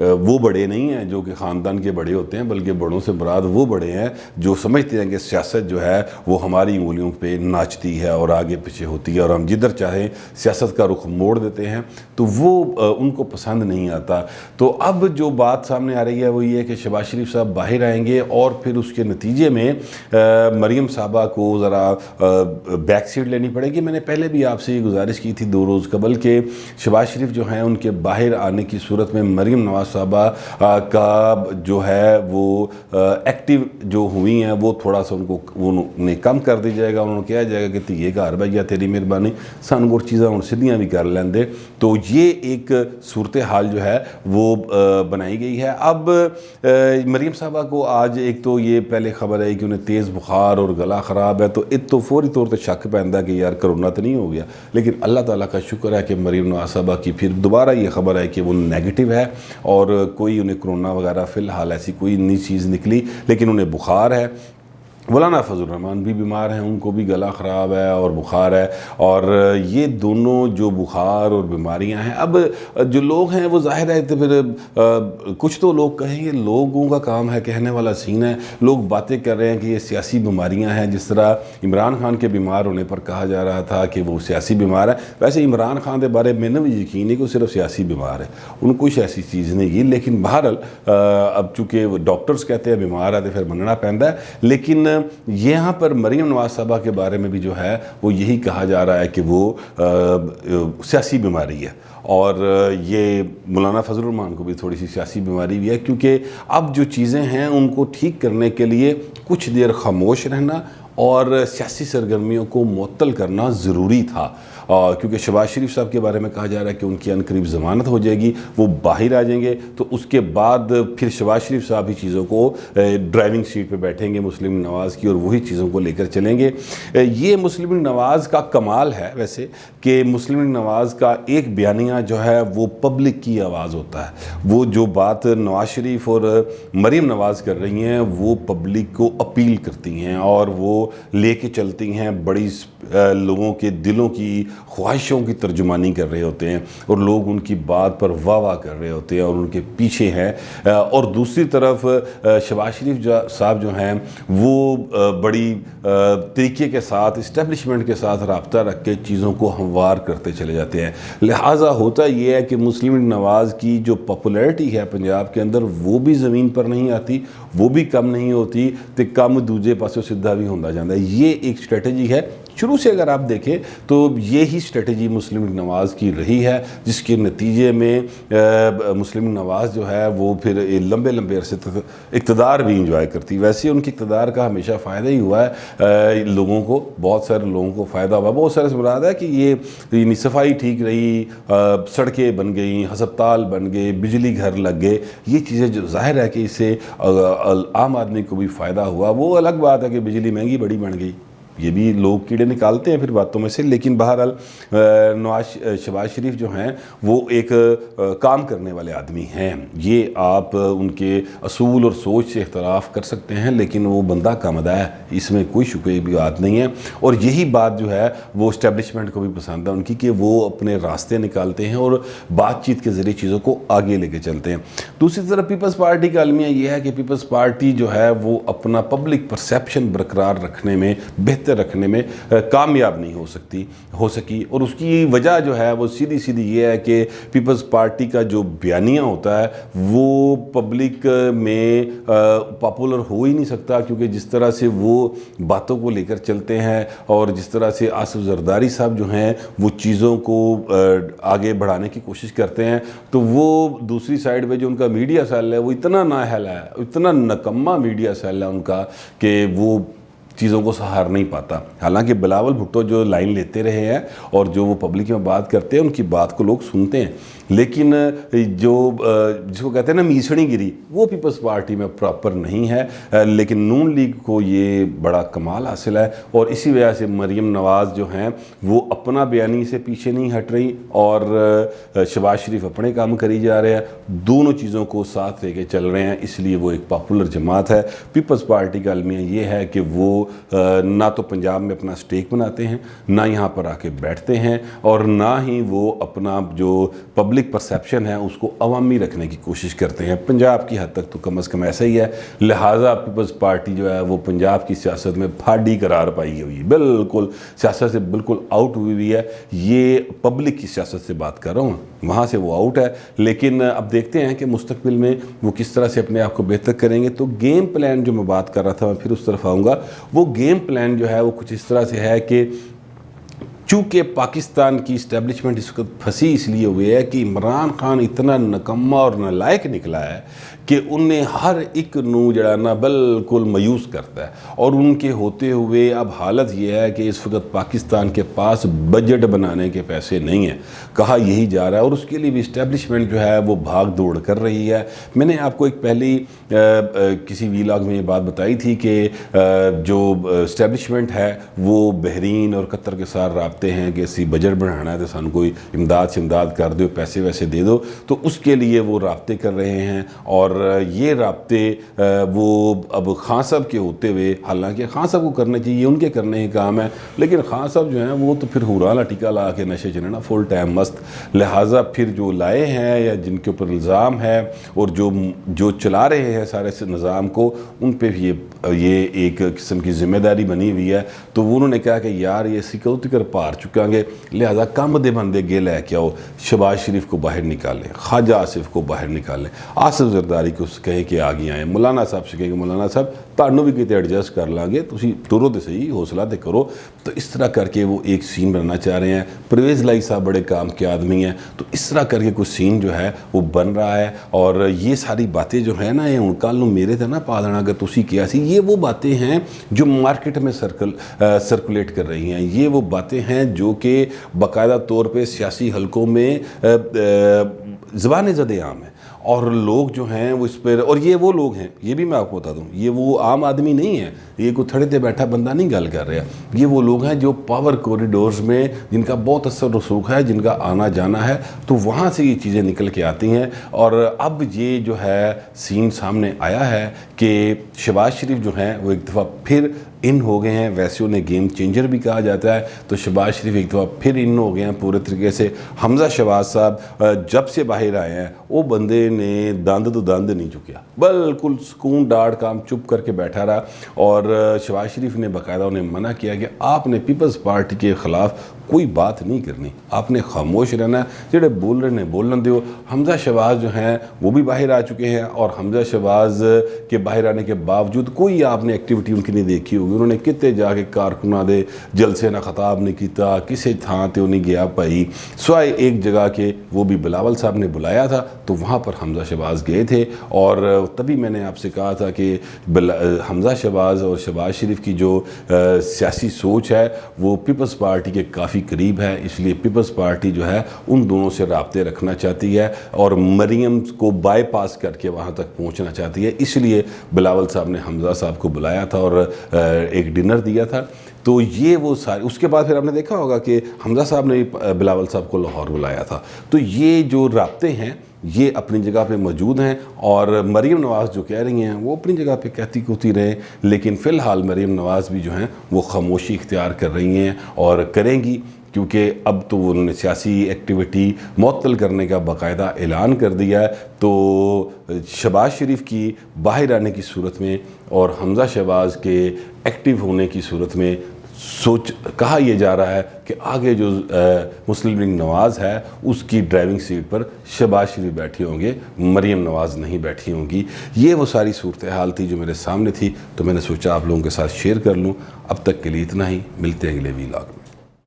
وہ بڑے نہیں ہیں جو کہ خاندان کے بڑے ہوتے ہیں، بلکہ بڑوں سے مراد وہ بڑے ہیں جو سمجھتے ہیں کہ سیاست جو ہے وہ ہماری انگلیوں پہ ناچتی ہے اور آگے پیچھے ہوتی ہے، اور ہم جدھر چاہیں سیاست کا رخ موڑ دیتے ہیں، تو وہ ان کو پسند نہیں آتا۔ تو اب جو بات سامنے آ رہی ہے وہ یہ ہے کہ شہباز شریف صاحب باہر آئیں گے، اور پھر اس کے نتیجے میں مریم صاحبہ کو ذرا بیک سیٹ لینی پڑے گی۔ میں نے پہلے بھی آپ سے یہ گزارش کی تھی 2 روز قبل کہ شہباز شریف جو ہیں ان کے باہر آنے کی صورت میں مریم نواز صاحبہ کا جو ہے وہ ایکٹیو جو ہوئی ہیں وہ تھوڑا سا انہیں کم کر دی جائے گا، انہوں نے کہا جائے گا کہ تیے گھر بھیا تیری مہربانی سان گڑ چیزاں ہوں سدھیاں بھی کر لیں دے۔ تو یہ ایک صورتحال جو ہے وہ بنائی گئی ہے۔ اب مریم صاحبہ کو آج ایک تو یہ پہلے خبر ہے کہ انہیں تیز بخار اور گلا خراب ہے، تو ایک تو فوری طور پہ شک پہنتا کہ یار کرونا تو نہیں ہو گیا، لیکن اللہ تعالیٰ کا شکر ہے کہ مریم نواز صاحبہ کی پھر دوبارہ یہ خبر ہے کہ وہ نیگیٹو ہے، اور کوئی انہیں کرونا وغیرہ فی الحال ایسی کوئی نئی چیز نکلی، لیکن انہیں بخار ہے۔ مولانا فضل الرحمان بھی بیمار ہیں، ان کو بھی گلا خراب ہے اور بخار ہے، اور یہ دونوں جو بخار اور بیماریاں ہیں، اب جو لوگ ہیں وہ ظاہر ہے تو پھر کچھ تو لوگ کہیں گے، لوگوں کا کام ہے کہنے والا سین ہے، لوگ باتیں کر رہے ہیں کہ یہ سیاسی بیماریاں ہیں، جس طرح عمران خان کے بیمار ہونے پر کہا جا رہا تھا کہ وہ سیاسی بیمار ہے۔ ویسے عمران خان کے بارے میں نے بھی یقین ہے کہ وہ صرف سیاسی بیمار ہے، ان کو کچھ ایسی چیز نہیں کی، لیکن بہرحال اب چونکہ ڈاکٹرز کہتے ہیں بیمار ہے تو پھر مننا پیندا ہے۔ لیکن یہاں پر مریم نواز صاحبہ کے بارے میں بھی جو ہے وہ یہی کہا جا رہا ہے کہ وہ سیاسی بیماری ہے، اور یہ مولانا فضل الرحمان کو بھی تھوڑی سی سیاسی بیماری بھی ہے، کیونکہ اب جو چیزیں ہیں ان کو ٹھیک کرنے کے لیے کچھ دیر خاموش رہنا اور سیاسی سرگرمیوں کو معطل کرنا ضروری تھا، کیونکہ شہباز شریف صاحب کے بارے میں کہا جا رہا ہے کہ ان کی عنقریب ضمانت ہو جائے گی، وہ باہر آ جائیں گے، تو اس کے بعد پھر شہباز شریف صاحب ہی چیزوں کو ڈرائیونگ سیٹ پہ بیٹھیں گے مسلم نواز کی، اور وہی چیزوں کو لے کر چلیں گے۔ یہ مسلم نواز کا کمال ہے ویسے کہ مسلم نواز کا ایک بیانیہ جو ہے وہ پبلک کی آواز ہوتا ہے، وہ جو بات نواز شریف اور مریم نواز کر رہی ہیں وہ پبلک کو اپیل کرتی ہیں، اور وہ لے کے چلتی ہیں، بڑی لوگوں کے دلوں کی خواہشوں کی ترجمانی کر رہے ہوتے ہیں، اور لوگ ان کی بات پر واہ واہ کر رہے ہوتے ہیں اور ان کے پیچھے ہیں۔ اور دوسری طرف شہباز شریف صاحب جو ہیں وہ بڑی طریقے کے ساتھ اسٹیبلشمنٹ کے ساتھ رابطہ رکھ کے چیزوں کو ہموار کرتے چلے جاتے ہیں، لہٰذا ہوتا یہ ہے کہ مسلم نواز کی جو پاپولیرٹی ہے پنجاب کے اندر وہ بھی زمین پر نہیں آتی، وہ بھی کم نہیں ہوتی، تو کم دوجے پاسوں سدھا بھی ہوتا جاتا ہے۔ یہ ایک اسٹریٹجی ہے، شروع سے اگر آپ دیکھیں تو یہی اسٹریٹجی مسلم نواز کی رہی ہے، جس کے نتیجے میں مسلم نواز جو ہے وہ پھر لمبے لمبے عرصے تک اقتدار بھی انجوائے کرتی۔ ویسے ان کی اقتدار کا ہمیشہ فائدہ ہی ہوا ہے لوگوں کو، بہت سارے لوگوں کو فائدہ ہوا، بہت سارے سے مراد ہے کہ یہ صفائی ٹھیک رہی، سڑکیں بن گئیں، ہسپتال بن گئے، بجلی گھر لگ گئے، یہ چیزیں جو ظاہر ہے کہ اس سے عام آدمی کو بھی فائدہ ہوا۔ وہ الگ بات ہے کہ بجلی مہنگی بڑی بن گئی، یہ بھی لوگ کیڑے نکالتے ہیں پھر باتوں میں سے، لیکن بہرحال شہباز شریف جو ہیں وہ ایک کام کرنے والے آدمی ہیں، یہ آپ ان کے اصول اور سوچ سے اختلاف کر سکتے ہیں، لیکن وہ بندہ کامدہ ہے، اس میں کوئی شکوے بھی بات نہیں ہے، اور یہی بات جو ہے وہ اسٹیبلشمنٹ کو بھی پسند ہے ان کی کہ وہ اپنے راستے نکالتے ہیں اور بات چیت کے ذریعے چیزوں کو آگے لے کے چلتے ہیں۔ دوسری طرف پیپلز پارٹی کا المیہ یہ ہے کہ پیپلز پارٹی جو ہے وہ اپنا پبلک پرسیپشن برقرار رکھنے میں، بہتر رکھنے میں کامیاب نہیں ہو سکی، اور اس کی وجہ جو ہے وہ سیدھی یہ ہے کہ پیپلز پارٹی کا جو بیانیہ ہوتا ہے وہ پبلک میں پاپولر ہو ہی نہیں سکتا، کیونکہ جس طرح سے وہ باتوں کو لے کر چلتے ہیں اور جس طرح سے آصف زرداری صاحب جو ہیں وہ چیزوں کو آگے بڑھانے کی کوشش کرتے ہیں، تو وہ دوسری سائیڈ پہ جو ان کا میڈیا سیل ہے وہ اتنا نااہل ہے، اتنا نکمہ میڈیا سیل ہے ان کا کہ وہ چیزوں کو سہار نہیں پاتا۔ حالانکہ بلاول بھٹو جو لائن لیتے رہے ہیں اور جو وہ پبلک میں بات کرتے ہیں ان کی بات کو لوگ سنتے ہیں، لیکن جو جس کو کہتے ہیں نا میسڑی گری، وہ پیپلز پارٹی میں پراپر نہیں ہے، لیکن نون لیگ کو یہ بڑا کمال حاصل ہے، اور اسی وجہ سے مریم نواز جو ہیں وہ اپنا بیانی سے پیچھے نہیں ہٹ رہی اور شہباز شریف اپنے کام کری جا رہے ہیں، دونوں چیزوں کو ساتھ لے کے چل رہے ہیں، اس لیے وہ ایک پاپولر جماعت ہے۔ پیپلز پارٹی کا المیہ یہ ہے کہ وہ نہ تو پنجاب میں اپنا سٹیک بناتے ہیں، نہ یہاں پر آ کے بیٹھتے ہیں، اور نہ ہی وہ اپنا جو پبلک پرسیپشن ہے اس کو عوامی رکھنے کی کوشش کرتے ہیں۔ پنجاب کی حد تک تو کم از کم ایسا ہی ہے، لہٰذا پیپلز پارٹی جو ہے وہ پنجاب کی سیاست میں پھاڑی قرار پائی ہوئی ہے، بالکل سیاست سے بالکل آؤٹ ہوئی ہوئی ہے۔ یہ پبلک کی سیاست سے بات کر رہا ہوں، وہاں سے وہ آؤٹ ہے، لیکن اب دیکھتے ہیں کہ مستقبل میں وہ کس طرح سے اپنے آپ کو بہتر کریں گے۔ تو گیم پلان جو میں بات کر رہا تھا، میں پھر اس طرف آؤں گا، وہ گیم پلان جو ہے وہ کچھ اس طرح سے ہے کہ چونکہ پاکستان کی اسٹیبلشمنٹ اس وقت پھنسی اس لیے ہوئی ہے کہ عمران خان اتنا نکمہ اور نالائق نکلا ہے کہ انہیں ہر ایک نو جڑا نا بالکل مایوس کرتا ہے، اور ان کے ہوتے ہوئے اب حالت یہ ہے کہ اس وقت پاکستان کے پاس بجٹ بنانے کے پیسے نہیں ہیں، کہا یہی جا رہا ہے، اور اس کے لیے بھی اسٹیبلشمنٹ جو ہے وہ بھاگ دوڑ کر رہی ہے۔ میں نے آپ کو ایک پہلی کسی ویلاگ میں یہ بات بتائی تھی کہ جو اسٹیبلشمنٹ ہے وہ بحرین اور قطر کے ساتھ رابطے ہیں کہ اسی بجٹ بڑھانا ہے تو سان کوئی امداد کر دو، پیسے ویسے دے دو، تو اس کے لیے وہ رابطے کر رہے ہیں، اور یہ رابطے وہ اب خان صاحب کے ہوتے ہوئے، حالانکہ خان صاحب کو کرنے چاہیے، ان کے کرنے کا کام ہے، لیکن خان صاحب جو ہیں وہ تو پھر حورالا ٹیکا لا کے نشے چلنا فل ٹائم مست، لہٰذا پھر جو لائے ہیں یا جن کے اوپر الزام ہے اور جو چلا رہے ہیں سارے سے نظام کو، ان پہ بھی یہ ایک قسم کی ذمہ داری بنی ہوئی ہے۔ تو انہوں نے کہا کہ یار یہ سیکورٹی کر پار چکا گے، لہٰذا کم دے بندے گے لے کے آؤ، شہباز شریف کو باہر نکالیں، خواجہ آصف کو باہر نکالیں، آصف زرداری کو کہیں کہ آگے آئیں، مولانا صاحب سے کہیں کہ مولانا صاحب تانوں بھی کتے ایڈجسٹ کر لیں گے، تسی ٹرو دے صحیح، حوصلہ دے کرو۔ تو اس طرح کر کے وہ ایک سین بننا چاہ رہے ہیں۔ پرویز لائی صاحب بڑے کام کے آدمی ہیں، تو اس طرح کر کے کوئی سین جو ہے وہ بن رہا ہے، اور یہ ساری باتیں جو ہیں نا، یہ ان کل میرے تھے نا پا دینا اگر تسی کیا سی، یہ وہ باتیں ہیں جو مارکیٹ میں سرکولیٹ کر رہی ہیں، یہ وہ باتیں ہیں جو کہ باقاعدہ طور پہ سیاسی حلقوں میں زبان زد عام ہے، اور لوگ جو ہیں وہ اس پر، اور یہ وہ لوگ ہیں، یہ بھی میں آپ کو بتا دوں، یہ وہ عام آدمی نہیں ہے، یہ کوئی تھڑے تے بیٹھا بندہ نہیں گل کر رہا، یہ وہ لوگ ہیں جو پاور کوریڈورز میں جن کا بہت اثر رسوخ ہے، جن کا آنا جانا ہے، تو وہاں سے یہ چیزیں نکل کے آتی ہیں۔ اور اب یہ جو ہے سین سامنے آیا ہے کہ شہباز شریف جو ہیں وہ ایک دفعہ پھر ان ہو گئے ہیں، ویسے انہیں گیم چینجر بھی کہا جاتا ہے، تو شہباز شریف ایک دفعہ پھر ان ہو گئے ہیں پورے طریقے سے۔ حمزہ شہباز صاحب جب سے باہر آئے ہیں وہ بندے نے دند تو دند نہیں چکیا، بالکل سکون ڈاڑ کام چپ کر کے بیٹھا رہا، اور شہباز شریف نے باقاعدہ انہیں منع کیا کہ آپ نے پیپلز پارٹی کے خلاف کوئی بات نہیں کرنی، آپ نے خاموش رہنا ہے، جڑے بول رہے ہیں بولن دیو۔ حمزہ شہباز جو ہیں وہ بھی باہر آ چکے ہیں، اور حمزہ شہباز کے باہر آنے کے باوجود کوئی آپ نے ایکٹیویٹی ان کی نہیں دیکھی ہوگی، انہوں نے کتے جا کے کارکناں دے جلسے نہ خطاب نہیں کیتا، کسی تھان تے انہیں گیا پائی، سوائے ایک جگہ کے وہ بھی بلاول صاحب نے بلایا تھا تو وہاں پر حمزہ شہباز گئے تھے، اور تبھی میں نے آپ سے کہا تھا کہ حمزہ شہباز اور شہباز شریف کی جو سیاسی سوچ ہے وہ پیپلز پارٹی کے کافی قریب ہے، اس لیے پیپلز پارٹی جو ہے ان دونوں سے رابطے رکھنا چاہتی ہے، اور مریم کو بائی پاس کر کے وہاں تک پہنچنا چاہتی ہے، اس لیے بلاول صاحب نے حمزہ صاحب کو بلایا تھا اور ایک ڈنر دیا تھا۔ تو یہ وہ سارے، اس کے بعد پھر آپ نے دیکھا ہوگا کہ حمزہ صاحب نے بلاول صاحب کو لاہور بلایا تھا۔ تو یہ جو رابطے ہیں یہ اپنی جگہ پہ موجود ہیں، اور مریم نواز جو کہہ رہی ہیں وہ اپنی جگہ پہ کہتی کوتی رہیں، لیکن فی الحال مریم نواز بھی جو ہیں وہ خاموشی اختیار کر رہی ہیں اور کریں گی، کیونکہ اب تو انہوں نے سیاسی ایکٹیویٹی معطل کرنے کا باقاعدہ اعلان کر دیا ہے۔ تو شہباز شریف کی باہر آنے کی صورت میں اور حمزہ شہباز کے ایکٹیو ہونے کی صورت میں کہا یہ جا رہا ہے کہ آگے جو مسلم لیگ نواز ہے اس کی ڈرائیونگ سیٹ پر شہباز شریف بیٹھے ہوں گے، مریم نواز نہیں بیٹھی ہوں گی۔ یہ وہ ساری صورتحال تھی جو میرے سامنے تھی، تو میں نے سوچا آپ لوگوں کے ساتھ شیئر کر لوں۔ اب تک کے لیے اتنا ہی، ملتے ہیں اگلے ویلاگ میں۔